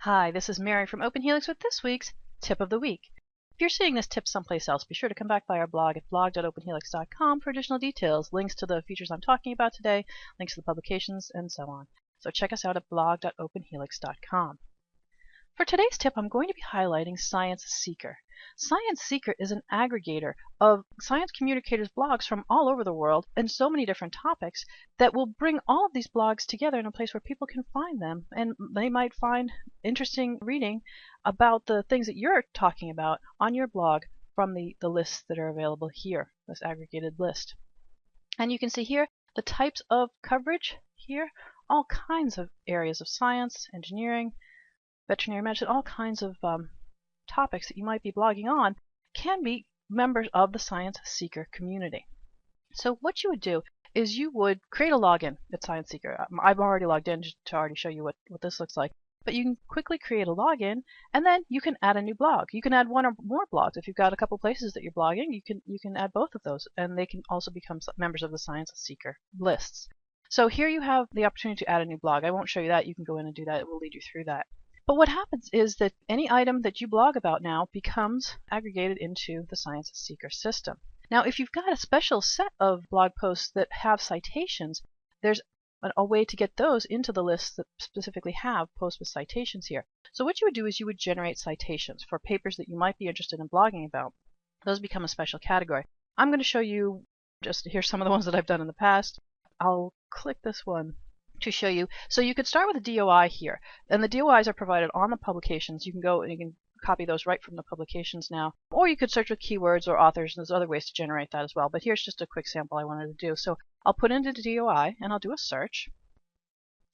Hi, this is Mary from Open Helix with this week's Tip of the Week. If you're seeing this tip someplace else, be sure to come back by our blog at blog.openhelix.com for additional details, links to the features I'm talking about today, links to the publications, and so on. So check us out at blog.openhelix.com. For today's tip, I'm going to be highlighting ScienceSeeker. ScienceSeeker is an aggregator of science communicators' blogs from all over the world and so many different topics that will bring all of these blogs together in a place where people can find them, and they might find interesting reading about the things that you're talking about on your blog from the lists that are available here, this aggregated list. And you can see here the types of coverage here, all kinds of areas of science, engineering, veterinary medicine, all kinds of topics that you might be blogging on can be members of the ScienceSeeker community. So what you would do is you would create a login at ScienceSeeker. I've already logged in to already show you what this looks like. But you can quickly create a login, and then you can add a new blog. You can add one or more blogs. If you've got a couple places that you're blogging, you can add both of those, and they can also become members of the ScienceSeeker lists. So here you have the opportunity to add a new blog. I won't show you that. You can go in and do that. It will lead you through that. But what happens is that any item that you blog about now becomes aggregated into the ScienceSeeker system. Now, if you've got a special set of blog posts that have citations, there's a way to get those into the lists that specifically have posts with citations here. So what you would do is you would generate citations for papers that you might be interested in blogging about. Those become a special category. I'm going to show you here's some of the ones that I've done in the past. I'll click this one to show you. So you could start with a DOI here, and the DOIs are provided on the publications. You can go and you can copy those right from the publications now, or you could search with keywords or authors, and there's other ways to generate that as well. But here's just a quick sample I wanted to do. So I'll put into the DOI and I'll do a search,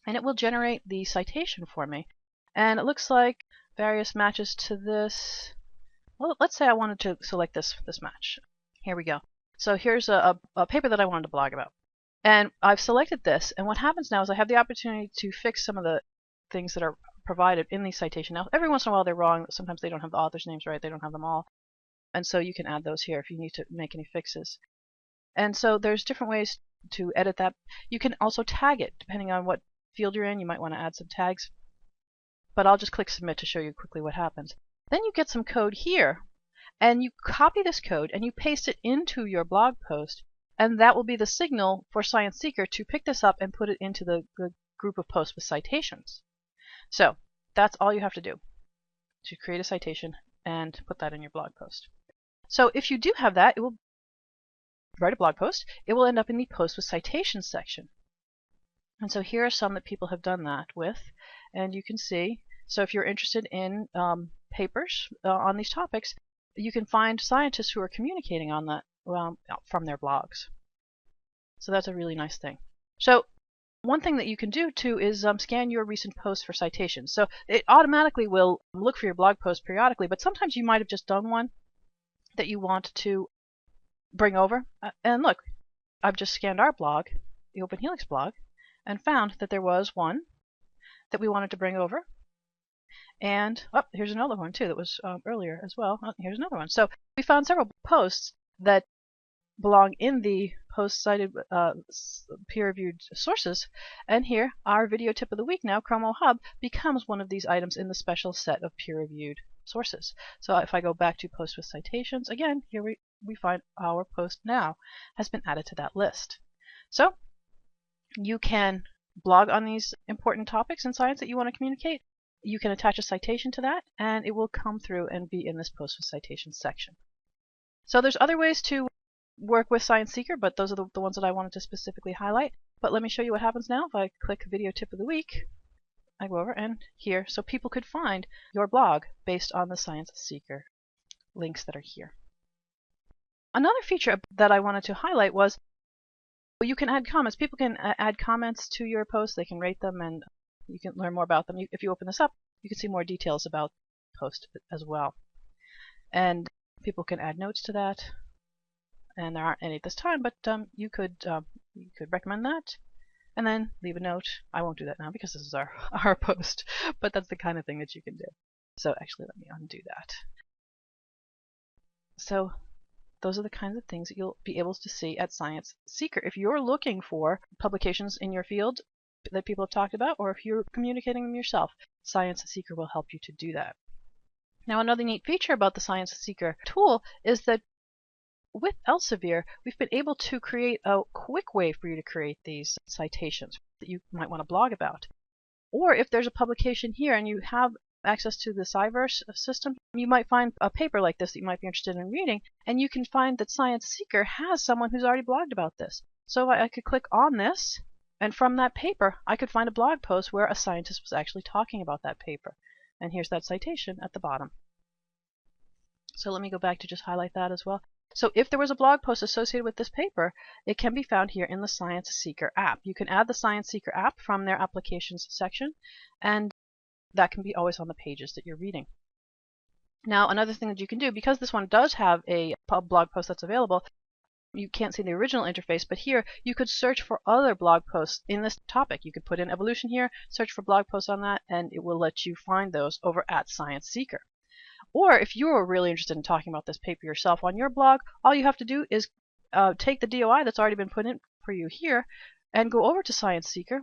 and it will generate the citation for me. And it looks like various matches to this. Well, let's say I wanted to select this match. Here we go. So here's a paper that I wanted to blog about. And I've selected this, and what happens now is I have the opportunity to fix some of the things that are provided in the citation. Now, every once in a while they're wrong. Sometimes they don't have the author's names right. They don't have them all. And so you can add those here if you need to make any fixes. And so there's different ways to edit that. You can also tag it. Depending on what field you're in, you might want to add some tags. But I'll just click Submit to show you quickly what happens. Then you get some code here, and you copy this code, and you paste it into your blog post. And that will be the signal for ScienceSeeker to pick this up and put it into the group of posts with citations. So that's all you have to do to create a citation and put that in your blog post. So if you do have that, it will write a blog post. It will end up in the post with citations section. And so here are some that people have done that with. And you can see, so if you're interested in papers on these topics, you can find scientists who are communicating on that from their blogs. So that's a really nice thing. So one thing that you can do too is scan your recent posts for citations. So it automatically will look for your blog post periodically, but sometimes you might have just done one that you want to bring over. And look, I've just scanned our blog, the Open Helix blog, and found that there was one that we wanted to bring over. And here's another one too that was earlier as well. Here's another one. So we found several posts that belong in the post-cited peer-reviewed sources. And here, our video tip of the week now, Chromo Hub, becomes one of these items in the special set of peer-reviewed sources. So if I go back to post with citations, again, here we find our post now has been added to that list. So you can blog on these important topics in science that you want to communicate. You can attach a citation to that, and it will come through and be in this post with citations section. So there's other ways to work with ScienceSeeker, but those are the ones that I wanted to specifically highlight. But let me show you what happens now. If I click Video Tip of the Week, I go over and here, so people could find your blog based on the ScienceSeeker links that are here. Another feature that I wanted to highlight was you can add comments. People can add comments to your posts. They can rate them, and you can learn more about them. If you open this up, you can see more details about the post as well. And people can add notes to that. And there aren't any at this time, but you could recommend that, and then leave a note. I won't do that now because this is our post, but that's the kind of thing that you can do. So actually, let me undo that. So those are the kinds of things that you'll be able to see at ScienceSeeker. If you're looking for publications in your field that people have talked about, or if you're communicating them yourself, ScienceSeeker will help you to do that. Now, another neat feature about the ScienceSeeker tool is that with Elsevier, we've been able to create a quick way for you to create these citations that you might want to blog about. Or if there's a publication here and you have access to the Sciverse system, you might find a paper like this that you might be interested in reading, and you can find that ScienceSeeker has someone who's already blogged about this. So I could click on this, and from that paper, I could find a blog post where a scientist was actually talking about that paper. And here's that citation at the bottom. So let me go back to just highlight that as well. So if there was a blog post associated with this paper, it can be found here in the ScienceSeeker app. You can add the ScienceSeeker app from their applications section, and that can be always on the pages that you're reading. Now, another thing that you can do, because this one does have a blog post that's available, you can't see the original interface, but here you could search for other blog posts in this topic. You could put in evolution here, search for blog posts on that, and it will let you find those over at ScienceSeeker. Or if you're really interested in talking about this paper yourself on your blog, all you have to do is take the DOI that's already been put in for you here and go over to ScienceSeeker,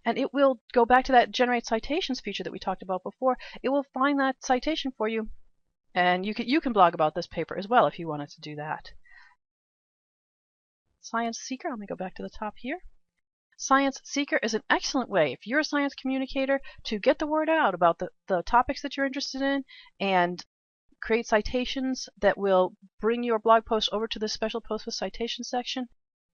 and it will go back to that generate citations feature that we talked about before. It will find that citation for you, and you can blog about this paper as well if you wanted to do that. ScienceSeeker, let me go back to the top here. ScienceSeeker is an excellent way, if you're a science communicator, to get the word out about the topics that you're interested in and create citations that will bring your blog post over to this special post with citation section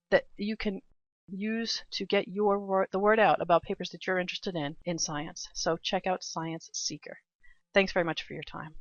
that you can use to get the word out about papers that you're interested in science. So check out ScienceSeeker. Thanks very much for your time.